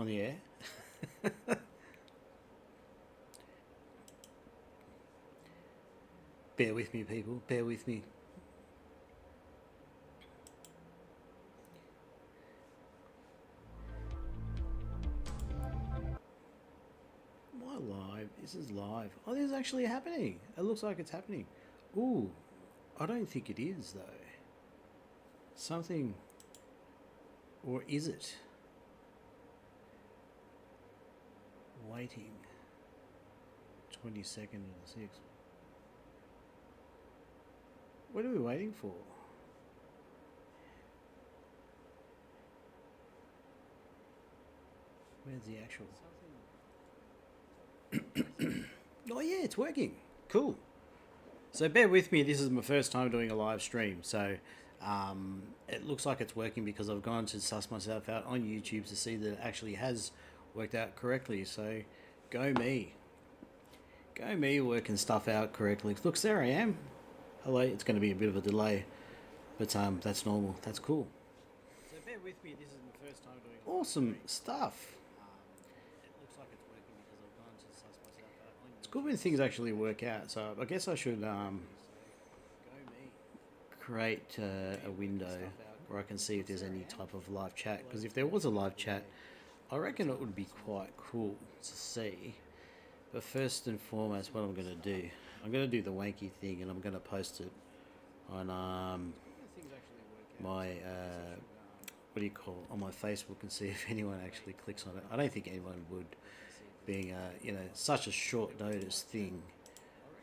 the air. Bear with me, people. Bear with me. Why live? This is live. Oh, this is actually happening. It looks like it's happening. Ooh, I don't think it is, though. Something... Or is it? Waiting. 22nd of the 6th. What are we waiting for? Where's the actual... Oh yeah, it's working. Cool. So bear with me, this is my first time doing a live stream, so it looks like it's working because I've gone to suss myself out on YouTube to see that it actually has worked out correctly. So go me. Go me working stuff out correctly. Looks, there I am. Hello, it's going to be a bit of a delay, but that's normal. That's cool. So bear with me, this is my first time doing awesome stuff. It looks like it's working because I've gone to suss myself out on YouTube. It's good when things actually work out, so I guess I should create a window where I can see if there's any type of live chat, because if there was a live chat, I reckon it would be quite cool to see. But first and foremost, what I'm going to do, I'm going to do the wanky thing, and I'm going to post it on my on my Facebook, and see if anyone actually clicks on it. I don't think anyone would, being such a short notice thing,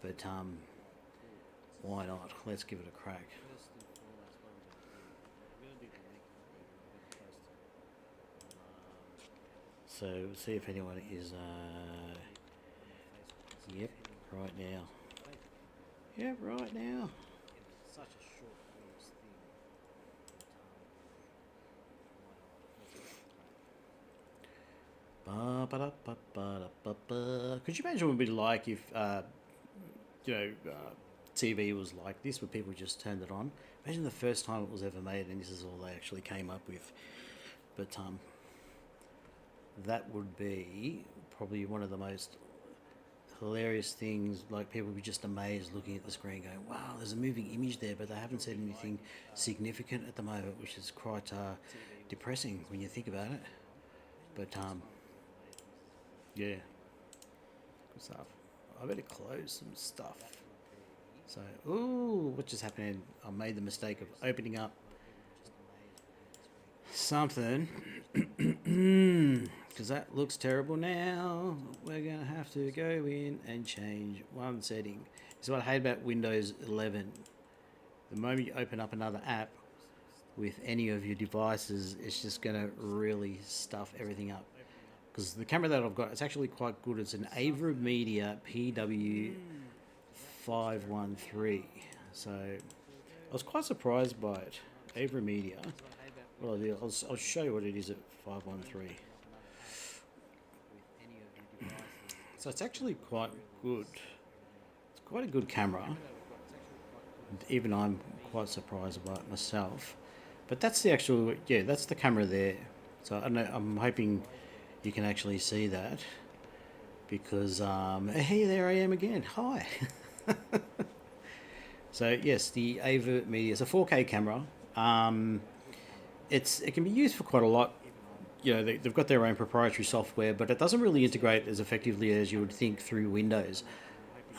but why not? Let's give it a crack. So we'll see if anyone is yep, right now. Yep, right now. Such a short notice thing. Could you imagine what it would be like if TV was like this, where people just turned it on? Imagine the first time it was ever made and this is all they actually came up with. But that would be probably one of the most hilarious things. Like, people would be just amazed looking at the screen going, wow, there's a moving image there, but they haven't said anything significant at the moment, which is quite depressing when you think about it. But yeah, good stuff. I better close some stuff. So, ooh, what just happened? I made the mistake of opening up something because that looks terrible now. We're going to have to go in and change one setting. This is what I hate about Windows 11. The moment you open up another app with any of your devices, it's just going to really stuff everything up. Because the camera that I've got, it's actually quite good. It's an Avra Media PW513. So I was quite surprised by it. Avra Media. What I'll do, I'll show you what it is at 513. So it's actually quite good. It's quite a good camera. Even I'm quite surprised about it myself. But that's the actual, yeah, that's the camera there. So I don't know, I'm hoping you can actually see that, because hey, there I am again. Hi. So yes, the Avra Media is a 4K camera. It can be used for quite a lot. They've got their own proprietary software, but it doesn't really integrate as effectively as you would think through Windows.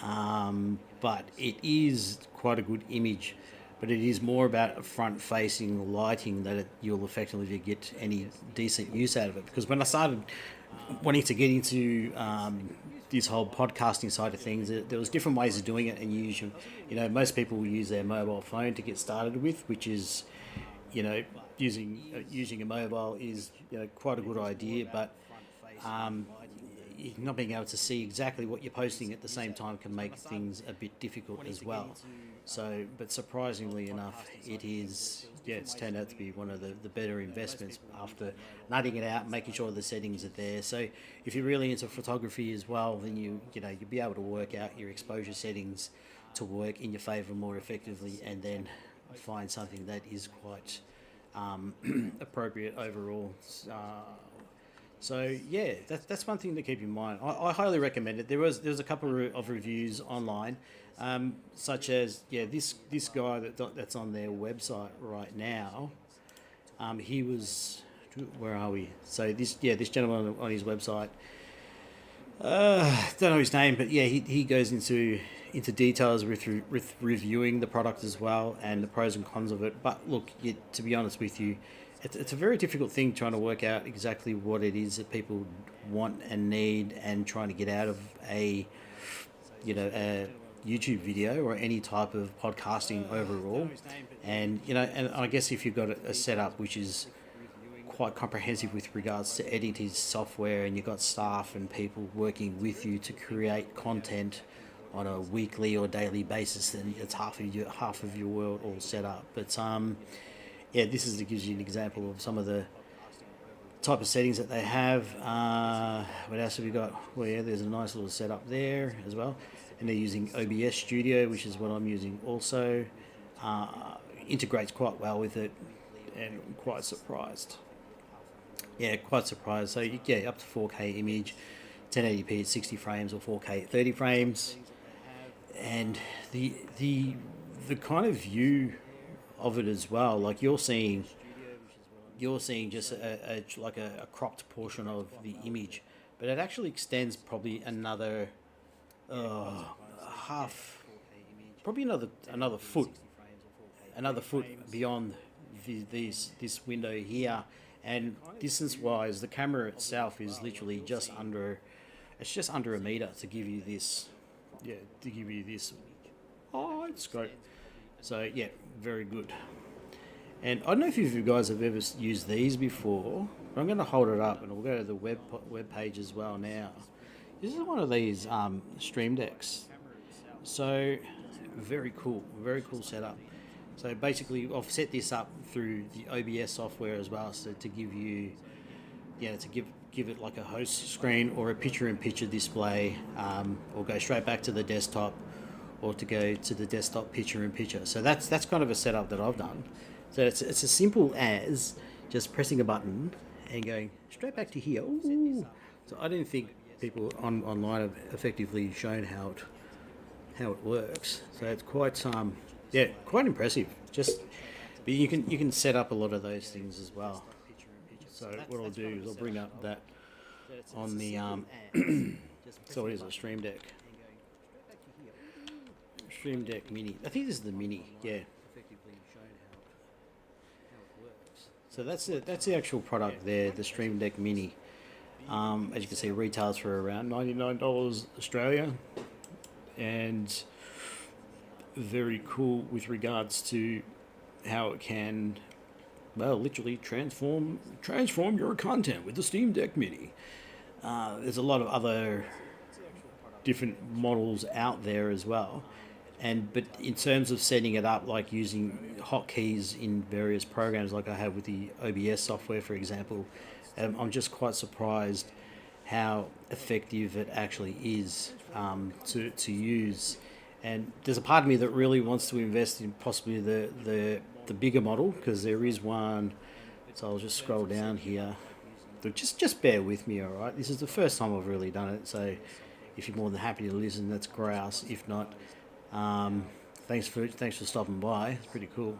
But it is quite a good image. But it is more about front-facing lighting that you'll effectively get any decent use out of it. Because when I started wanting to get into this whole podcasting side of things, there was different ways of doing it, and most people will use their mobile phone to get started with, which is, using a mobile is quite a good idea, but not being able to see exactly what you're posting at the same time can make things a bit difficult as well. So, but surprisingly enough, it's turned out to be one of the better investments after nutting it out and making sure the settings are there. So if you're really into photography as well, then you'll be able to work out your exposure settings to work in your favor more effectively, and then find something that is quite appropriate overall. So yeah, that's one thing to keep in mind. I highly recommend it. There was a couple of reviews online, such as this guy that's on their website right now. He was, where are we? So this gentleman on his website. Don't know his name, but yeah, he goes into details with reviewing the product as well and the pros and cons of it. But look, to be honest with you, it's a very difficult thing trying to work out exactly what it is that people want and need, and trying to get out of a YouTube video or any type of podcasting overall. And and I guess if you've got a setup which is quite comprehensive with regards to editing software, and you've got staff and people working with you to create content on a weekly or daily basis, then it's half of your world all set up. But this gives you an example of some of the type of settings that they have. What else have we got? Well, yeah, there's a nice little setup there as well, and they're using OBS Studio, which is what I'm using also. Integrates quite well with it, and I'm quite surprised. Yeah, quite surprised. So you get up to 4K image, 1080p at 60 frames, or 4K at 30 frames, and the kind of view of it as well. Like you're seeing just a cropped portion of the image, but it actually extends probably another half, probably another foot beyond this window here. And distance-wise, the camera itself is literally just under a meter to give you this, wide scope. So yeah, very good. And I don't know if you guys have ever used these before, but I'm going to hold it up and we'll go to the web page as well now. This is one of these Stream Decks. So very cool setup. So basically, I've set this up through the OBS software as well, so to give you, to give it like a host screen or a picture-in-picture display, or go straight back to the desktop, or to go to the desktop picture-in-picture. So that's kind of a setup that I've done. So it's as simple as just pressing a button and going straight back to here. Ooh. So I didn't think people online have effectively shown how it works. So it's quite quite impressive. But you can set up a lot of those things as well. So what I'll do is I'll bring up that on the so it is a Stream Deck Mini. I think this is the Mini. Yeah. So that's the actual product there, the Stream Deck Mini. As you can see, retails for around $99 Australia, and very cool with regards to how it can, literally transform your content with the Steam Deck Mini. There's a lot of other different models out there as well, but in terms of setting it up, like using hotkeys in various programs, like I have with the OBS software, for example, I'm just quite surprised how effective it actually is to use. And there's a part of me that really wants to invest in possibly the bigger model, because there is one. So I'll just scroll down here. But just bear with me, all right? This is the first time I've really done it, so if you're more than happy to listen, that's grouse. If not, thanks for stopping by. It's pretty cool.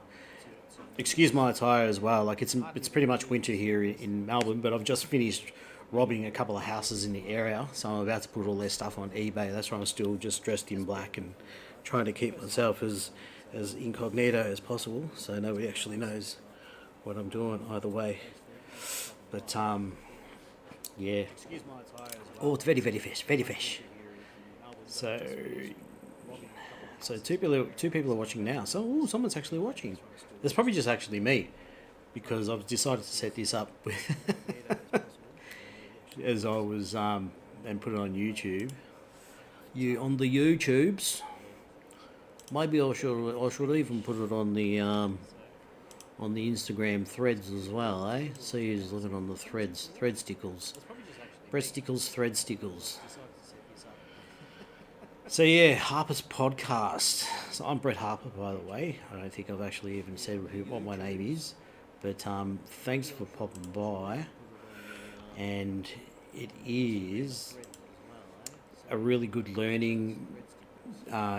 Excuse my attire as well. Like it's pretty much winter here in Melbourne, but I've just finished robbing a couple of houses in the area, so I'm about to put all their stuff on eBay. That's why I'm still just dressed in black and trying to keep myself as incognito as possible, so nobody actually knows what I'm doing either way. But yeah. Oh, it's very fresh. So two people are watching now. So someone's actually watching. It's probably just actually me, because I've decided to set this up as I was and put it on YouTube. On the YouTubes. Maybe I should even put it on the Instagram threads as well, eh? See who's looking on the threads, threadstickles, threadstickles. So yeah, Harpers Podcast. So I'm Brett Harper, by the way. I don't think I've actually even said what my name is, but thanks for popping by. and it is a really good learning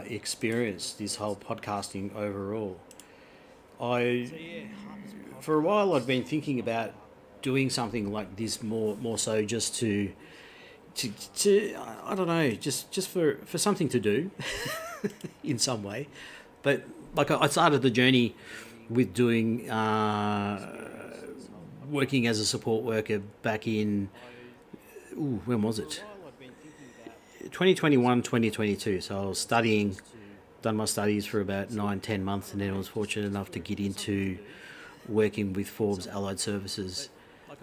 experience, this whole podcasting overall. For a while I've been thinking about doing something like this more so just to I don't know, just for something to do in some way. But like I started the journey with doing working as a support worker back in when was it? 2021, 2022. So I was done my studies for about 9-10 months, and then I was fortunate enough to get into working with Forbes Allied Services,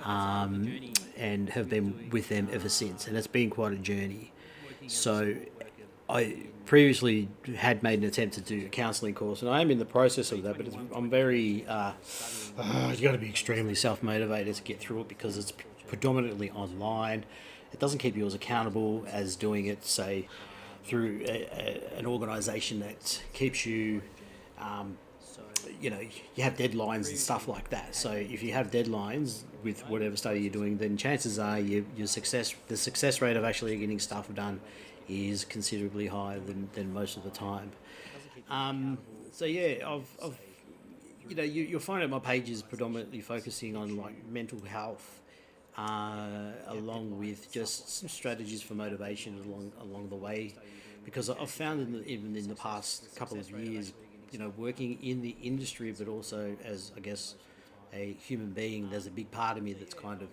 and have been with them ever since, and it's been quite a journey. So I previously had made an attempt to do a counselling course, and I am in the process of that, but I'm very you got to be extremely self-motivated to get through it, because it's predominantly online. It doesn't keep you as accountable as doing it, say, through an organisation that keeps you, you have deadlines and stuff like that. So if you have deadlines with whatever study you're doing, then chances are the success rate of actually getting stuff done is considerably higher than most of the time. So yeah, you'll find that my page is predominantly focusing on like mental health, along with just some strategies for motivation along the way, because I've found even in the past couple of years, working in the industry, but also as, I guess, a human being, there's a big part of me that's kind of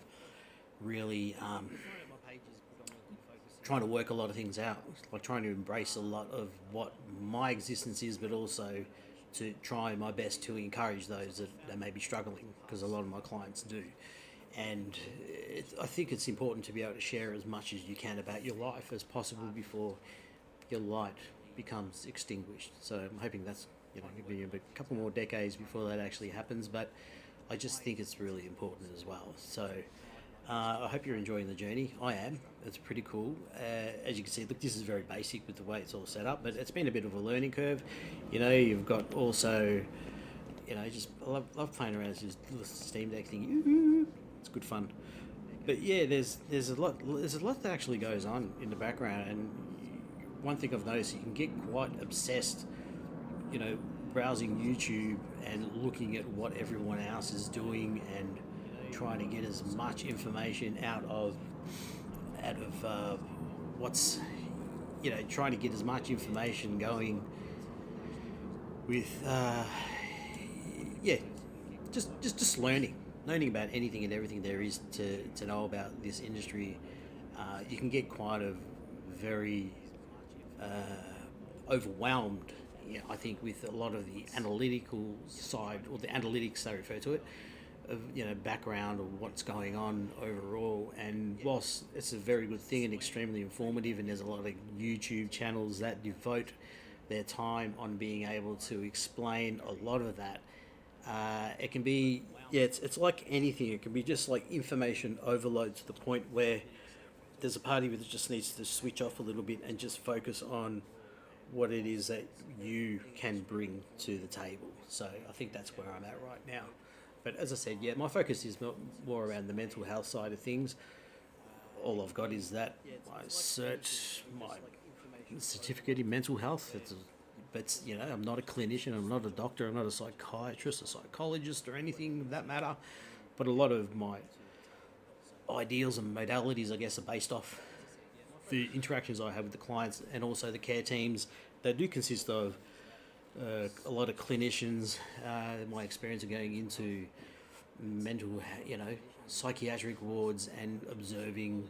really trying to work a lot of things out, like trying to embrace a lot of what my existence is, but also to try my best to encourage those that may be struggling, because a lot of my clients do. And I think it's important to be able to share as much as you can about your life as possible before your light becomes extinguished. So I'm hoping that's, give me a couple more decades before that actually happens, but I just think it's really important as well. So I hope you're enjoying the journey. I am. It's pretty cool. As you can see, look, this is very basic with the way it's all set up, but it's been a bit of a learning curve. You've got also, I love playing around with this little Steam Deck thing. It's good fun. But yeah, there's a lot that actually goes on in the background, and one thing I've noticed, you can get quite obsessed, browsing YouTube and looking at what everyone else is doing and trying to get as much information out of what's, trying to get as much information going with, just learning about anything and everything there is to know about this industry. You can get quite a very overwhelmed, I think, with a lot of the analytical side, or the analytics they refer to it, of background or what's going on overall. And whilst it's a very good thing and extremely informative, and there's a lot of YouTube channels that devote their time on being able to explain a lot of that, it can be, it's like anything. It can be just like information overload to the point where there's a part of you that just needs to switch off a little bit and just focus on what it is that you can bring to the table. So I think that's where I'm at right now. But as I said, my focus is more around the mental health side of things. All I've got is that my certificate in mental health. But I'm not a clinician, I'm not a doctor, I'm not a psychiatrist, a psychologist, or anything of that matter. But a lot of my ideals and modalities, I guess, are based off the interactions I have with the clients, and also the care teams. They do consist of a lot of clinicians. My experience of going into mental, psychiatric wards and observing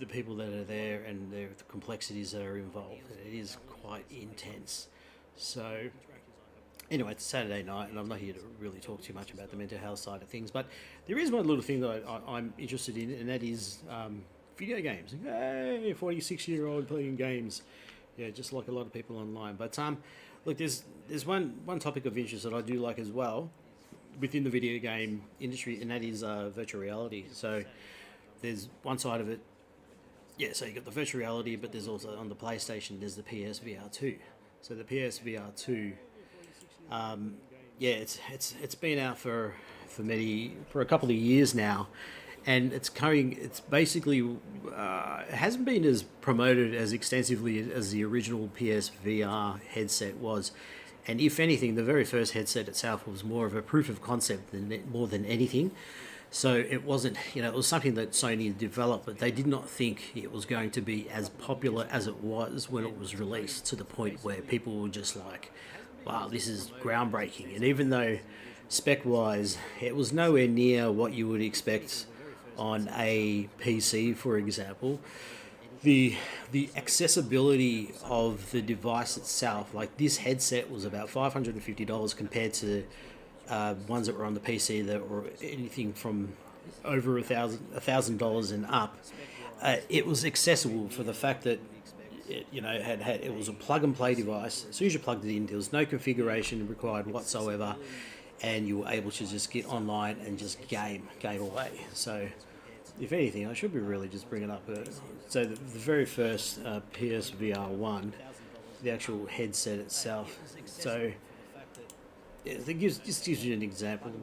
the people that are there and the complexities that are involved. It is quite intense. So anyway, it's Saturday night, and I'm not here to really talk too much about the mental health side of things, but there is one little thing that I'm interested in, and that is video games. Hey, 46-year-old playing games. Yeah, just like a lot of people online. But look, there's one topic of interest that I do like as well within the video game industry, and that is virtual reality. So there's one side of it. Yeah, so you got the virtual reality, but there's also on the PlayStation, there's the PSVR2. So the PSVR2, it's been out for a couple of years now, and it's basically it hasn't been as promoted as extensively as the original PSVR headset was. And if anything, the very first headset itself was more of a proof of concept more than anything. So it wasn't, it was something that Sony developed, but they did not think it was going to be as popular as it was when it was released, to the point where people were just like, wow, this is groundbreaking. And even though spec-wise, it was nowhere near what you would expect on a PC, for example, the accessibility of the device itself, like this headset was about $550 compared to ones that were on the PC that were anything from over $1,000 and up. It was accessible for the fact that it was a plug and play device. As soon as you plugged it in, there was no configuration required whatsoever, and you were able to just get online and just game away. So, if anything, I should be really just bringing up. So the very first PSVR1, the actual headset itself. So it just gives you an example of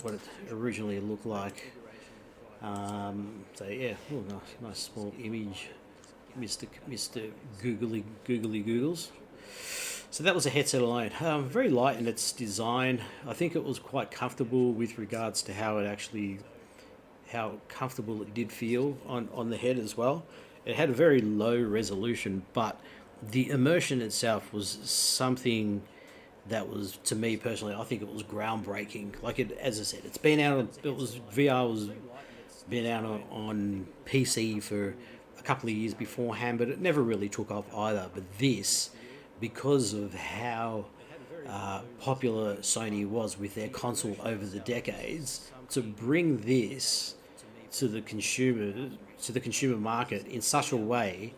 what it originally looked like. So yeah, nice small image, Mr. Googly Googles. So that was a headset alone. Very light in its design. I think it was quite comfortable with regards to how comfortable it did feel on the head as well. It had a very low resolution, but the immersion itself was something that was, to me personally, I think it was groundbreaking. Like as I said, VR was been out on PC for a couple of years beforehand, but it never really took off either. But this, because of how popular Sony was with their console over the decades, to bring this to the consumer market in such a way,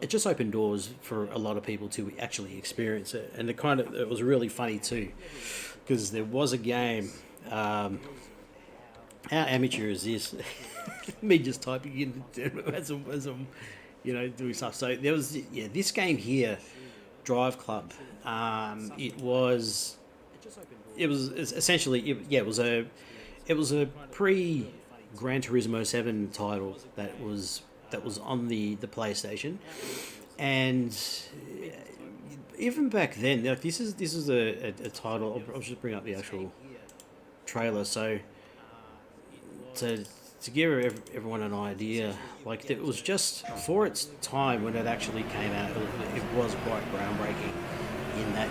it just opened doors for a lot of people to actually experience it. And it was really funny too, because there was a game. How amateur is this? Me just typing in as I'm doing stuff. So there was this game here, Drive Club. It was essentially it was a pre Gran Turismo 7 title that was on the PlayStation, and even back then, like this is a title. I'll just bring up the actual trailer. So to give everyone an idea, like it was just for its time when it actually came out, it was quite groundbreaking in that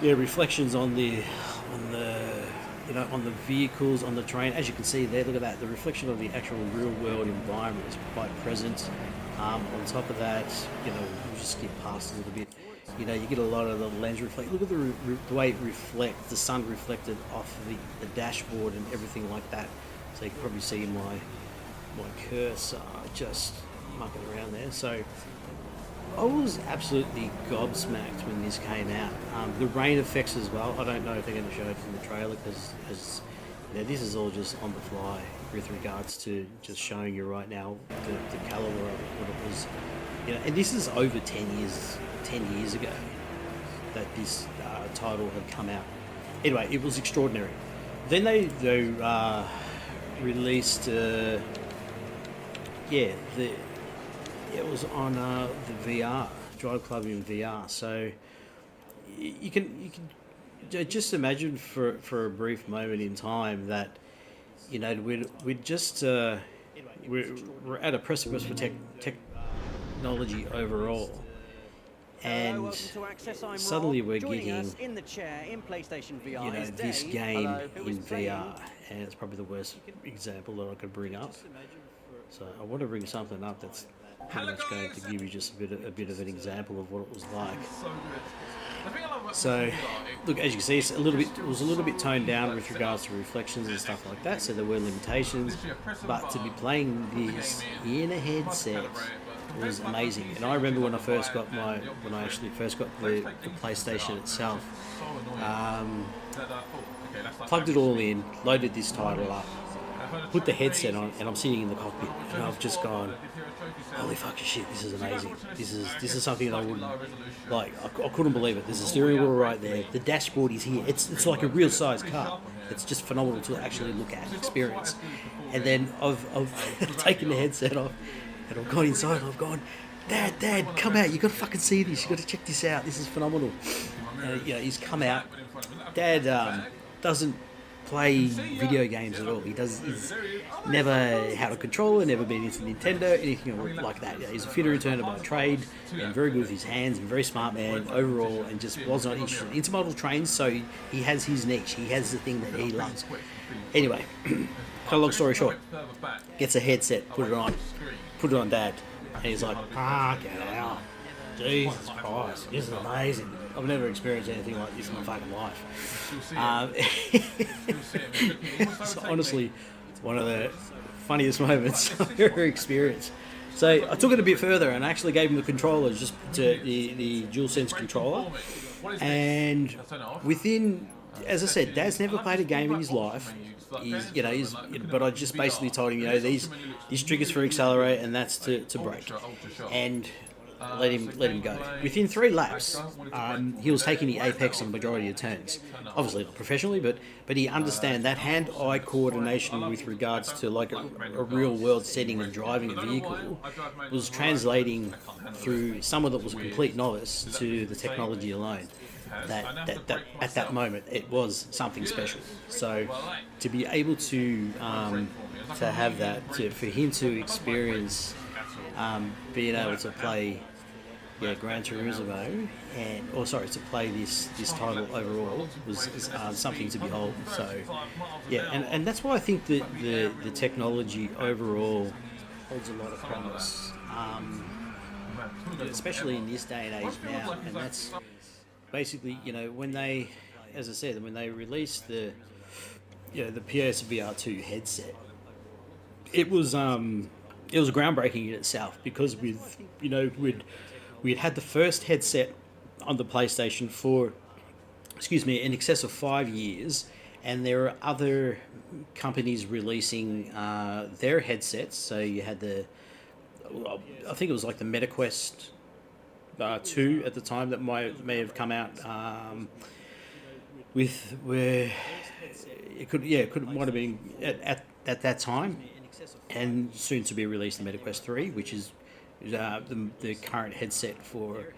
the reflections on the vehicles, on the train. As you can see there, look at that, the reflection of the actual real world environment is quite present. On top of that, we'll just skip past a little bit. You get a lot of the lens reflect. Look at the way it reflects, the sun reflected off the dashboard and everything like that. So you can probably see my cursor just mucking around there. So I was absolutely gobsmacked when this came out. The rain effects as well. I don't know if they're going to show it from the trailer, because this is all just on the fly with regards to just showing you right now the caliber of it, what it was. And this is over 10 years ago that this title had come out. Anyway, it was extraordinary. Then they released it was on the VR, Drive Club in VR. So you can just imagine for a brief moment in time that we're at a precipice for technology overall, and suddenly we're getting this game in VR, and it's probably the worst example that I could bring up. So I want to bring something up that's pretty much going to give you just a bit of an example of what it was like. So, look, as you can see, it was a little bit toned down with regards to reflections and stuff like that. So there were limitations, but to be playing this in a headset was amazing. And I remember when I actually first got the PlayStation itself, plugged it all in, loaded this title up, put the headset on, and I'm sitting in the cockpit, and I've just gone, holy fucking shit, this is amazing. This is something that I wouldn't, like, I couldn't believe it. There's a steering wheel right there. The dashboard is here. It's like a real size car. It's just phenomenal to actually look at and experience. And then I've taken the headset off, and I've gone inside, and I've gone, Dad, come out. You got to fucking see this. You got to check this out. This is phenomenal. He's come out. Dad doesn't play video games at all. He's never had a controller, never been into Nintendo, anything like that. He's a fitter returner by trade, and very good with his hands, and very smart man overall, and just was not interested into model trains. So he has his niche. He has the thing that he loves. Anyway, cut a long story short, gets a headset, put it on Dad, and he's like, fucking hell, Jesus Christ, this is amazing. I've never experienced anything like this in my fucking life. So honestly, it's one of the funniest moments I've ever experienced. So I took it a bit further and actually gave him the controller, just to the DualSense controller. And within, as I said, Dad's never played a game in his life. But I just basically told him, these triggers for accelerate, and that's to brake. And let him go. Within 3 laps, he was taking the apex on the majority of turns. Obviously not professionally, but he understand that hand-eye coordination with regards to like a real-world setting of driving a vehicle was translating through someone that was a complete novice to the technology alone. That at that moment it was something special. So to be able to have that, for him to experience being able to play Gran Turismo to play this title overall was something to behold. So and that's why I think that the technology overall holds a lot of promise, especially in this day and age now. And that's basically, when they, as I said, when they released the PSVR2 headset, it was groundbreaking in itself, because we'd had the first headset on the PlayStation for, in excess of 5 years, and there are other companies releasing their headsets. So you had I think it was like the MetaQuest 2 at the time that may have come out, where it might have been at that time, and soon to be released the MetaQuest 3, which is the current headset for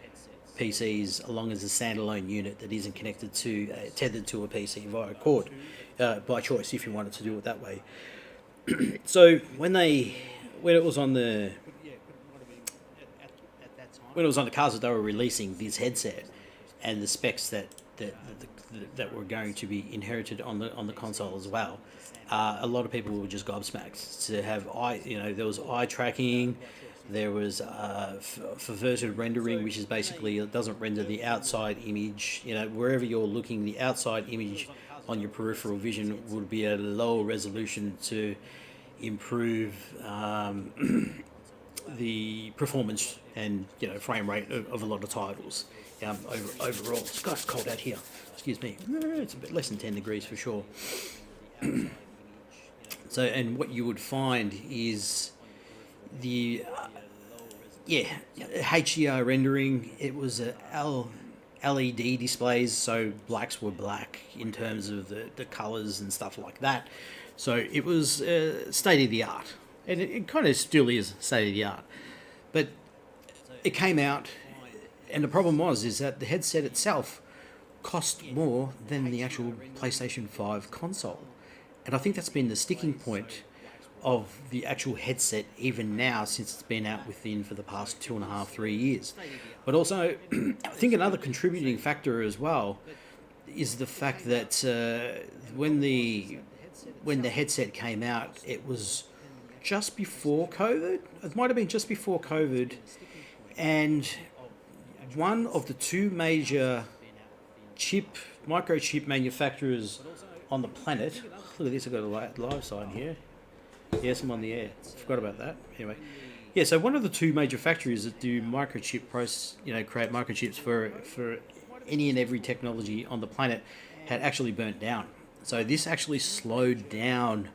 PCs, along as a standalone unit that isn't connected to tethered to a PC via cord, by choice, if you wanted to do it that way. So when it was on the cars that they were releasing this headset, and the specs that were going to be inherited on the console as well, a lot of people were just gobsmacked to have there was eye tracking, there was perverted rendering, which is basically it doesn't render the outside image. Wherever you're looking, the outside image on your peripheral vision would be at a lower resolution to improve the performance and frame rate of a lot of titles. Overall, it's got cold out here. Excuse me. It's a bit less than 10 degrees for sure. So, and what you would find is the HDR rendering. It was LED displays, so blacks were black in terms of the colors and stuff like that. So it was state of the art, and it kind of still is state of the art. But it came out, and the problem is that the headset itself cost more than the actual PlayStation 5 console. And I think that's been the sticking point of the actual headset even now, since it's been out for the past 2.5-3 years. But also, I think another contributing factor as well is the fact that when the headset came out, it was just before COVID. It might have been just before COVID, and one of the 2 major microchip manufacturers on the planet. Look at this, I've got a live sign here. Yes, I'm on the air. Forgot about that. Anyway, so one of the 2 major factories that do create microchips for any and every technology on the planet had actually burnt down. So this actually slowed down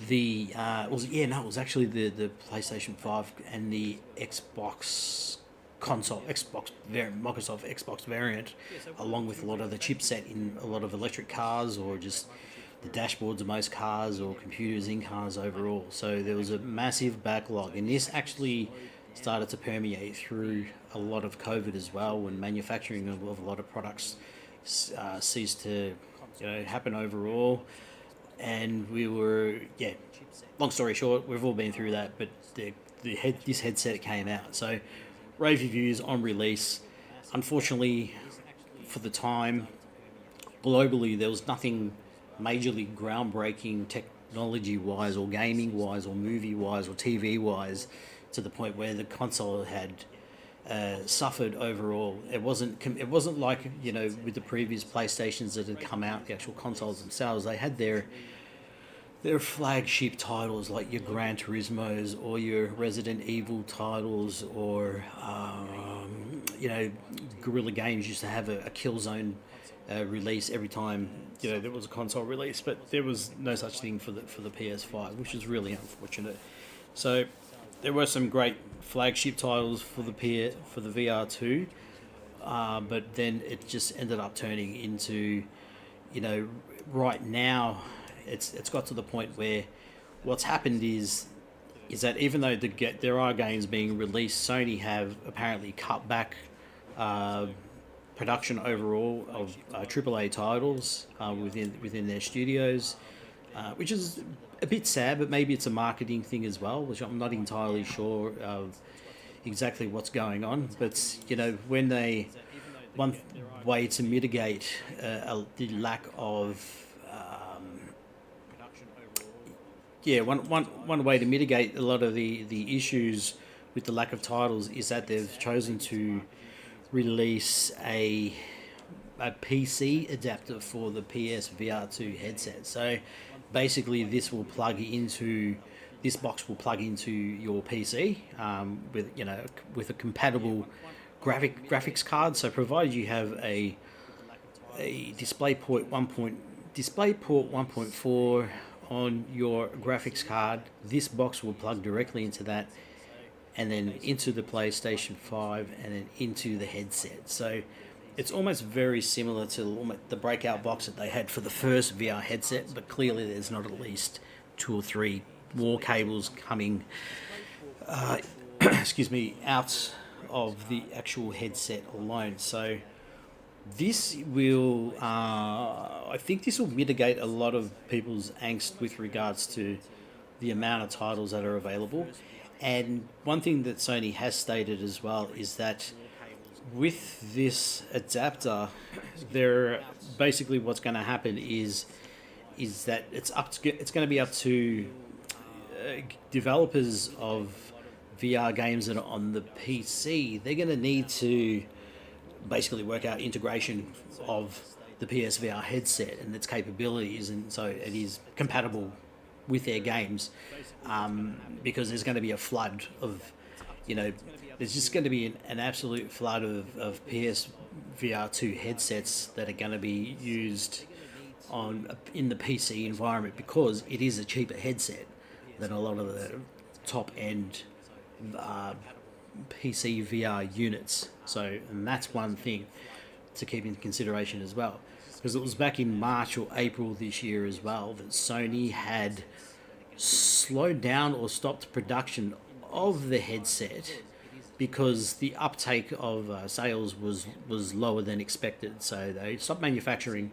it was actually the PlayStation 5 and the Xbox console, Microsoft Xbox variant, along with a lot of the chipset in a lot of electric cars, or just the dashboards of most cars, or computers in cars overall. So there was a massive backlog, and this actually started to permeate through a lot of COVID as well, when manufacturing of a lot of products ceased to happen overall. And we were, long story short, we've all been through that, but this headset came out. So rave reviews on release. Unfortunately, for the time, globally, there was nothing majorly groundbreaking technology-wise, or gaming-wise, or movie-wise, or TV-wise, to the point where the console had suffered overall. It wasn't like with the previous PlayStations that had come out, the actual consoles themselves. They had their flagship titles like your Gran Turismos, or your Resident Evil titles, or Guerrilla Games used to have a Killzone release every time there was a console release, but there was no such thing for the PS5, which is really unfortunate. So there were some great flagship titles for the VR2, but then it just ended up turning into, right now it's got to the point where what's happened is that even though there are games being released, Sony have apparently cut back production overall of AAA titles within their studios, which is a bit sad, but maybe it's a marketing thing as well, which I'm not entirely sure of exactly what's going on. But one way to mitigate the lack of one way to mitigate a lot of the issues with the lack of titles is that they've chosen to release a PC adapter for the PSVR2 headset. So basically, this box will plug into your PC with a compatible graphics card. So provided you have a DisplayPort 1.4 on your graphics card, this box will plug directly into that, and then into the PlayStation 5, and then into the headset. So it's almost very similar to the breakout box that they had for the first VR headset, but clearly there's not at least 2 or 3 more cables coming out of the actual headset alone. So this will, I think this will mitigate a lot of people's angst with regards to the amount of titles that are available. And one thing that Sony has stated as well is that with this adapter, basically what's going to happen is that it's going to be up to developers of VR games that are on the PC. They're going to need to basically work out integration of the PSVR headset and its capabilities, and so it is compatible with their games, because there's going to be a flood of, there's just going to be an absolute flood of PSVR2 headsets that are going to be used in the PC environment, because it is a cheaper headset than a lot of the top-end PC VR units. So, and that's one thing to keep in consideration as well, because it was back in March or April this year as well that Sony had slowed down or stopped production of the headset because the uptake of sales was lower than expected. So they stopped manufacturing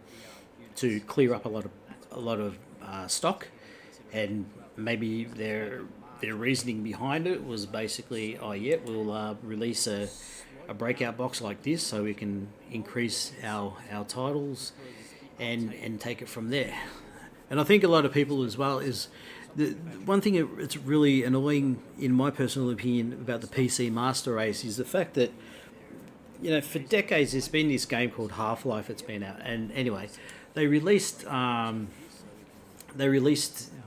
to clear up a lot of stock, and maybe their reasoning behind it was basically, we'll release a breakout box like this so we can increase our titles and take it from there. And I think a lot of people as well is the one thing it's really annoying, in my personal opinion, about the PC Master Race is the fact that, for decades there's been this game called Half-Life that's been out, and anyway, they released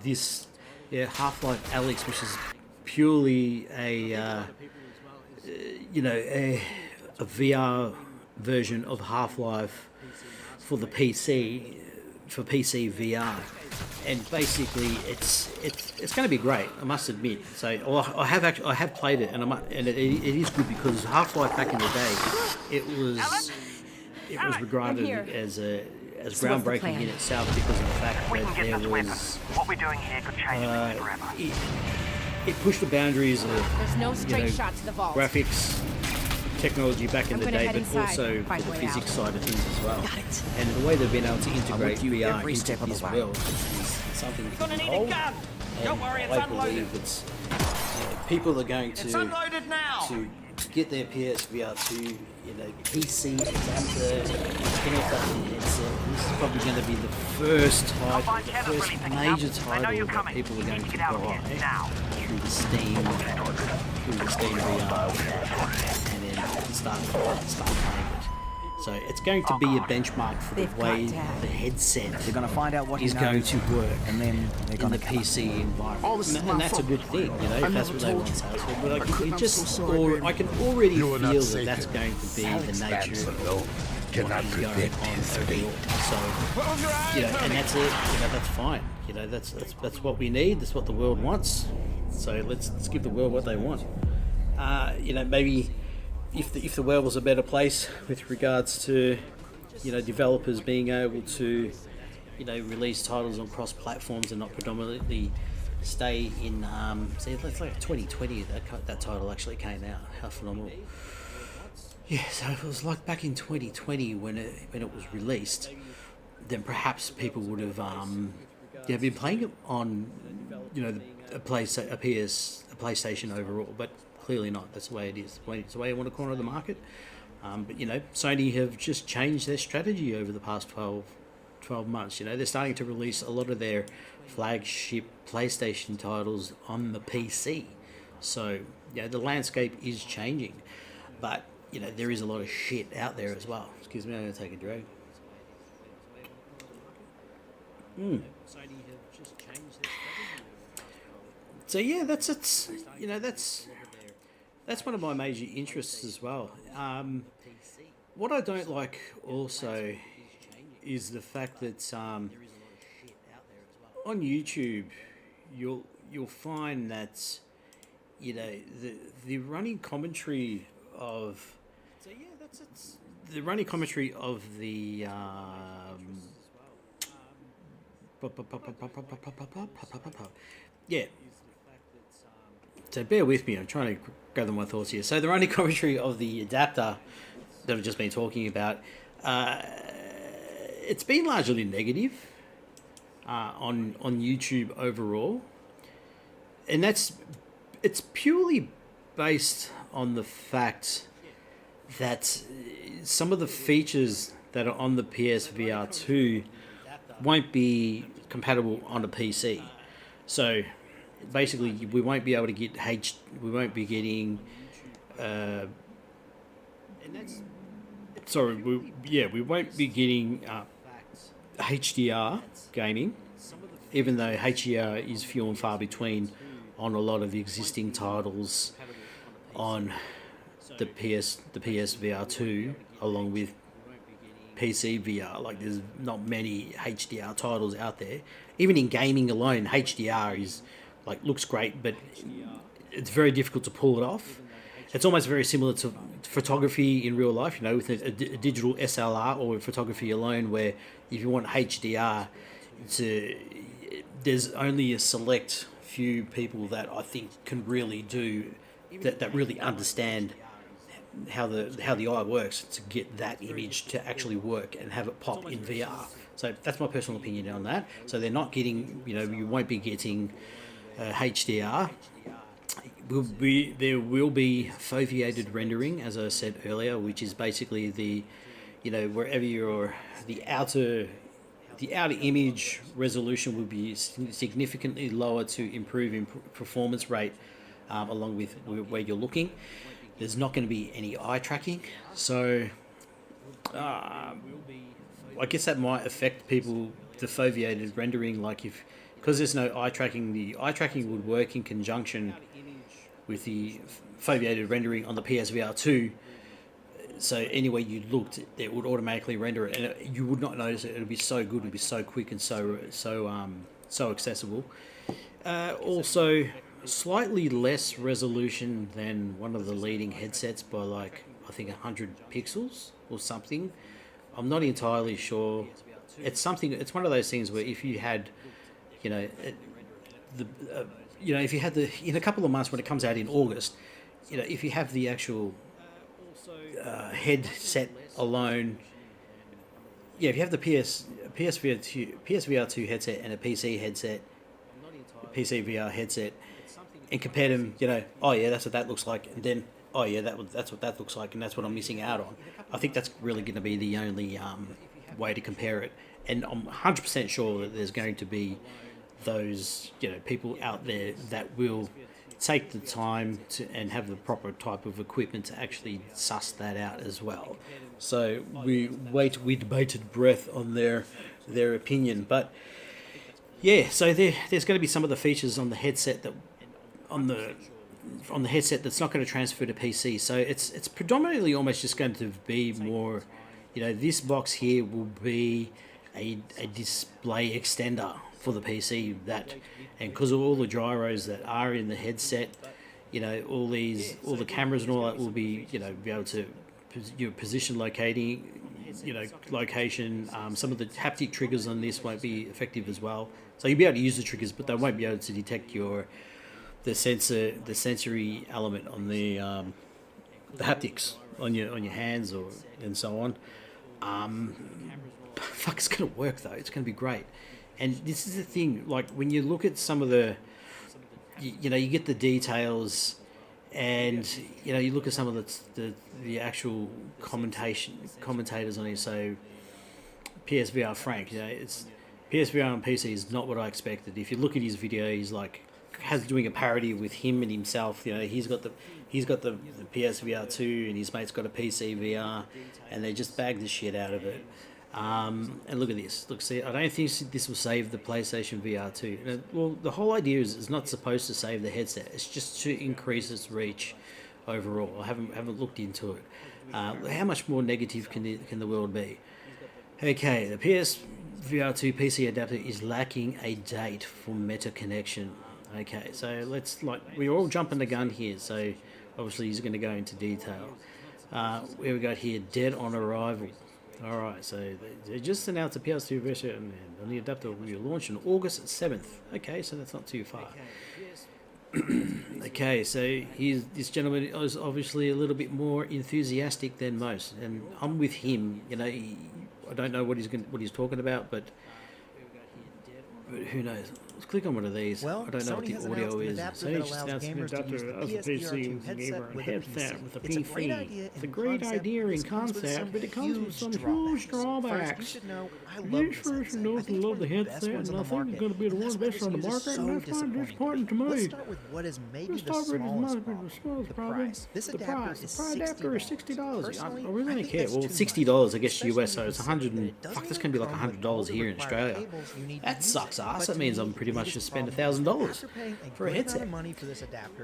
this Half-Life Alyx, which is purely a VR version of Half-Life for the PC for PC VR, and basically it's going to be great. I must admit. So I have played it, and it is good because Half-Life back in the day, it was regarded as groundbreaking in itself because of the fact that there was what we're doing here could change forever. It pushed the boundaries of There's no straight shot to the vault. graphics technology back in the day, but inside, also for the physics side of things as well. Got it. And the way they've been able to integrate VR every into step of the this way. world is something to Gonna need a behold. gun. Don't worry, it's I unloaded. believe people are going It's to unloaded now. get their PSVR2, PC adapter, connect up to the headset. This is probably going to be the first title, find the Kevin's first really picking major up. I know title you're that coming. people are You going need to to get out of buy here now. through the Steam VR, and then start playing it. So it's going to be a benchmark for the They've way got to have the headset They're going to find out what he is knows, going to work and then they're in going the to come up. PC environment. Oh, this is and my that's a fault. good thing, if that's what they want sales for. But I couldn't, I'm so sorry, baby. I can already You are feel not that safe that's here. going to be Alex the nature Benson, of though, what cannot is going predict on his fate. overall. So, and that's it. That's fine. That's what we need. That's what the world wants. So let's give the world what they want. Maybe if the world was a better place with regards to developers being able to release titles on cross platforms and not predominantly stay in it's like 2020 that title actually came out. How phenomenal. Yeah, so if it was like back in 2020 when it was released, then perhaps people would have been playing it on a PlayStation overall, but clearly not. That's the way it is. It's the way I want to corner the market. But Sony have just changed their strategy over the past 12 months. They're starting to release a lot of their flagship PlayStation titles on the PC. So the landscape is changing, but there is a lot of shit out there as well. Excuse me, I'm going to take a drag. So yeah, that's one of my major interests as well. What I don't like also is the fact that on YouTube you'll find that the running commentary of the yeah. So bear with me, I'm trying to gather my thoughts here. So the running commentary of the adapter that I've just been talking about, it's been largely negative on YouTube overall, and it's purely based on the fact that some of the features that are on the PSVR2 won't be compatible on a PC. So basically, we won't be able to get we won't be getting we won't be getting HDR gaming, even though HDR is few and far between on a lot of the existing titles on the PSVR2, along with PC VR. Like, there's not many HDR titles out there. Even in gaming alone, HDR is looks great, but it's very difficult to pull it off. It's almost very similar to photography in real life, with a digital SLR or photography alone, where if you want HDR, there's only a select few people that I think can really do that really understand how the eye works to get that image to actually work and have it pop in VR. So that's my personal opinion on that. So they're not getting, you won't be getting HDR. There will be foveated rendering, as I said earlier, which is basically the, wherever the outer image resolution will be significantly lower to improve in performance rate, along with where you're looking. There's not going to be any eye tracking, so I guess that might affect people. The foveated rendering, because there's no eye tracking, the eye tracking would work in conjunction with the foveated rendering on the PSVR2. so anywhere you looked, it would automatically render it, and you would not notice it. It would be so good, it would be so quick and so accessible. Also, slightly less resolution than one of the leading headsets by like I think 100 pixels or something. I'm not entirely sure. It's something. It's one of those things where if you had, you know, if you had in a couple of months when it comes out in August, you know, if you have the actual headset alone, yeah, if you have the PSVR2 headset and a PC headset, PC VR headset, and compare them, you know, oh yeah, that's what that looks like, and then oh yeah, that's what that looks like, and that's what I'm missing out on. I think that's really going to be the only way to compare it, and I'm 100% sure that there's going to be those, you know, people out there that will take the time to and have the proper type of equipment to actually suss that out as well. So we wait with bated breath on their opinion, but yeah, so there's going to be some of the features on the headset that on the headset that's not going to transfer to PC. So it's predominantly almost just going to be more, you know, this box here will be a display extender for the PC, and because of all the gyros that are in the headset, you know, all the cameras and all that will be, you know, be able to position locating, you know, location. Some of the haptic triggers on this won't be effective as well. So you'll be able to use the triggers, but they won't be able to detect the sensory element on the haptics on your hands and so on. Fuck, it's gonna work though. It's gonna be great. And this is the thing, like when you look at some of the, you know, you get the details, and you know, you look at some of the actual commentators on it. So PSVR Frank, you know, it's PSVR on PC is not what I expected. If you look at his video, he's like doing a parody with him and himself. You know, he's got the PSVR2 and his mate's got a PC VR, and they just bag the shit out of it. And look at this. Look, see, I don't think this will save the PlayStation VR2. Well, the whole idea is it's not supposed to save the headset. It's just to increase its reach overall. I haven't looked into it. How much more negative can the world be? Okay, the PSVR2 PC Adapter is lacking a date for meta connection. Okay, so we're all jumping the gun here. So obviously he's going to go into detail. Where we got here, dead on arrival. Alright, so they just announced the PS2 version and the adapter will be launched on August 7th. Okay, so that's not too far. Okay, so this gentleman is obviously a little bit more enthusiastic than most, and I'm with him. You know, I don't know what he's talking about, but who knows? Let's click on one of these. Well, I don't know Sony what the audio is. Sony just announced an adapter as a PC gamer headset with a PC. It's a great idea in concept, but it comes with some huge drawbacks. This person doesn't love the headset, and I think it's going to be the one best on the market, and that's quite disappointing to me. Let's start with what is maybe the smallest problem. The price. This adapter is $60. I really don't care. Well, $60, I guess, US, so it's $100. Fuck, this can be like $100 here in Australia. That sucks ass. That means I'm pretty much just spend $1,000 for a headset.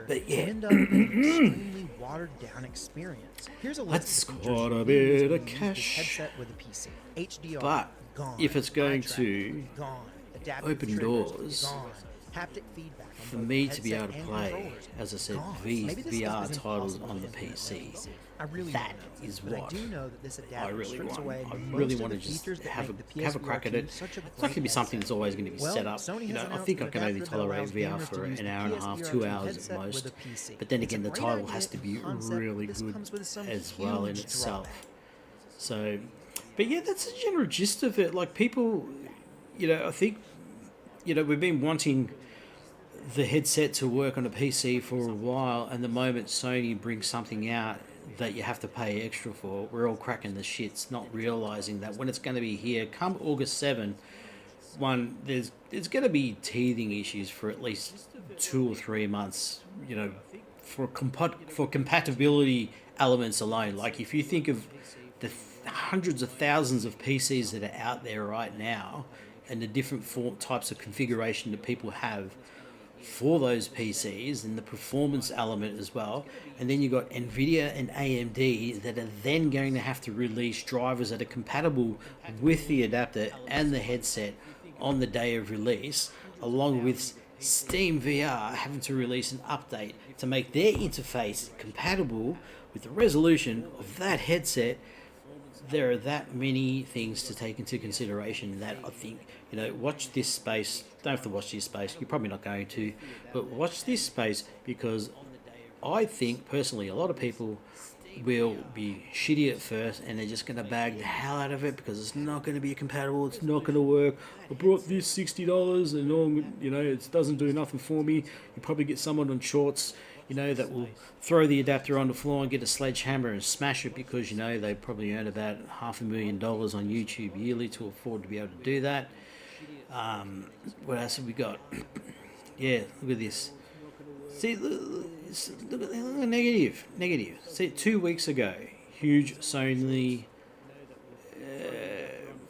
But yeah, extremely watered down experience. Here's a that's quite a bit of cash. Headset with a PC. HDR, but gone. if it's going Eye to tracking, gone. Adaptive open triggers, doors gone. Haptic feedback on for both me the to be able to headset and play, controllers, as I said, gone. Maybe this VR stuff is titles impossible on the to implement. PC. I really That don't know, is but what I do know that this adapter I really strips want. away I most really of want the to just features that have make the a crack at PSVR2 it. such a It's not going to be great something that's headset. always going to be Well, set up. Sony You know, has I announced think I an can only adapter that tolerate allows VR gamers for to use an the hour and a half, PSVR2 2 hours at headset most. with a PC. But then It's a again, the great title idea has to be in concept, really but this good comes with some as well in huge itself. drawbacks. So, but yeah, that's the general gist of it. Like people, you know, I think, you know, we've been wanting the headset to work on a PC for a while, and the moment Sony brings something out that you have to pay extra for, we're all cracking the shits, not realizing that when it's going to be here come August 7, there's going to be teething issues for at least 2 or 3 months, you know, for compatibility elements alone. Like if you think of the hundreds of thousands of PCs that are out there right now, and the different types of configuration that people have, for those PCs and the performance element as well. And then you've got NVIDIA and AMD that are then going to have to release drivers that are compatible with the adapter and the headset on the day of release, along with Steam VR having to release an update to make their interface compatible with the resolution of that headset. There are that many things to take into consideration that I think, watch this space. Don't have to watch this space, you're probably not going to, but watch this space, because I think personally a lot of people will be shitty at first and they're just going to bag the hell out of it because it's not going to be compatible, it's not going to work. I brought this $60 and all, it doesn't do nothing for me. You probably get someone on shorts, that will throw the adapter on the floor and get a sledgehammer and smash it because, they probably earn about $500,000 on YouTube yearly to afford to be able to do that. What else have we got? Yeah, look at this. See, look at negative. See, 2 weeks ago, huge Sony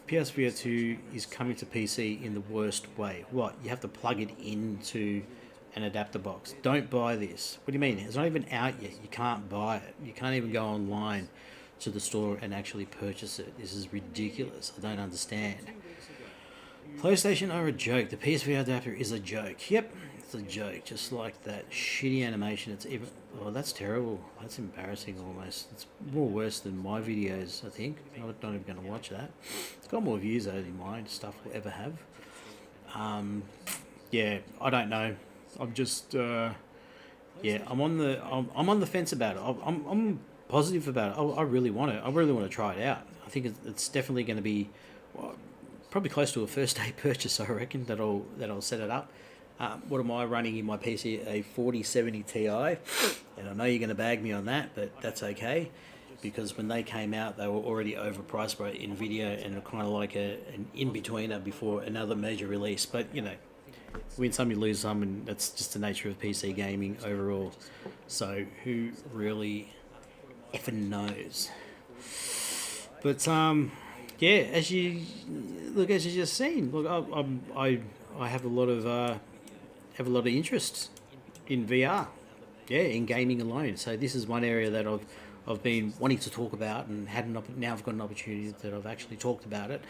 PSVR2 is coming to PC in the worst way. What? You have to plug it into an adapter box. Don't buy this. What do you mean? It's not even out yet. You can't buy it. You can't even go online to the store and actually purchase it. This is ridiculous. I don't understand. PlayStation are a joke. The PSVR adapter is a joke. Yep, it's a joke. Just like that shitty animation. It's even... Oh, that's terrible. That's embarrassing almost. It's more worse than my videos, I think. I'm not even going to watch that. It's got more views though than my stuff will ever have. Yeah, I don't know. I'm just... I'm on the fence about it. I'm positive about it. I really want it. I really want to try it out. I think it's definitely going to be... probably close to a first day purchase, I reckon, that'll set it up. What am I running in my PC? A 4070 Ti, and I know you're going to bag me on that, but that's okay, because when they came out, they were already overpriced by NVIDIA, and kind of like an in-betweener before another major release. But, win some, you lose some, and that's just the nature of PC gaming overall. So, who really effing knows? But, yeah, as you just seen, look, I have a lot of interest in VR, in gaming alone. So this is one area that I've been wanting to talk about and now I've got an opportunity that I've actually talked about it.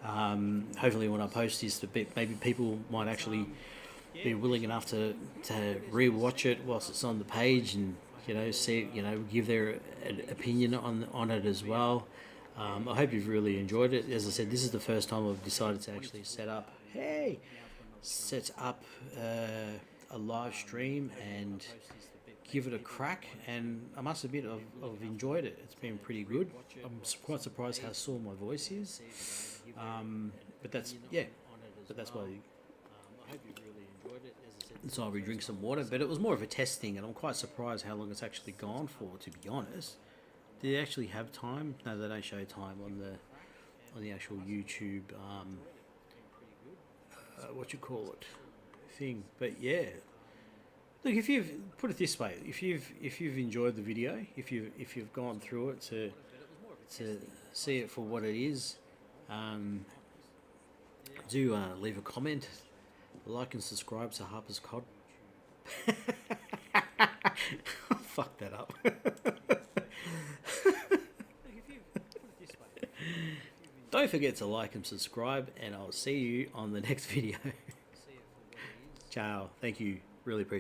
Hopefully, when I post this, maybe people might actually be willing enough to re-watch it whilst it's on the page and see give their opinion on it as well. I hope you've really enjoyed it. As I said, this is the first time I've decided to actually set up a live stream and give it a crack. And I must admit, I've enjoyed it. It's been pretty good. I'm quite surprised how sore my voice is. But that's why. I hope you really enjoyed it. As I said, so we drink some water. But it was more of a test thing, and I'm quite surprised how long it's actually gone for. To be honest. Do they actually have time? No, they don't show time on the actual YouTube thing. But yeah, look, if you've put it this way, if you've enjoyed the video, if you've gone through it to see it for what it is, do leave a comment, like and subscribe to Harpers Got. Fuck that up. Don't forget to like and subscribe, and I'll see you on the next video. Ciao. Thank you. Really appreciate it.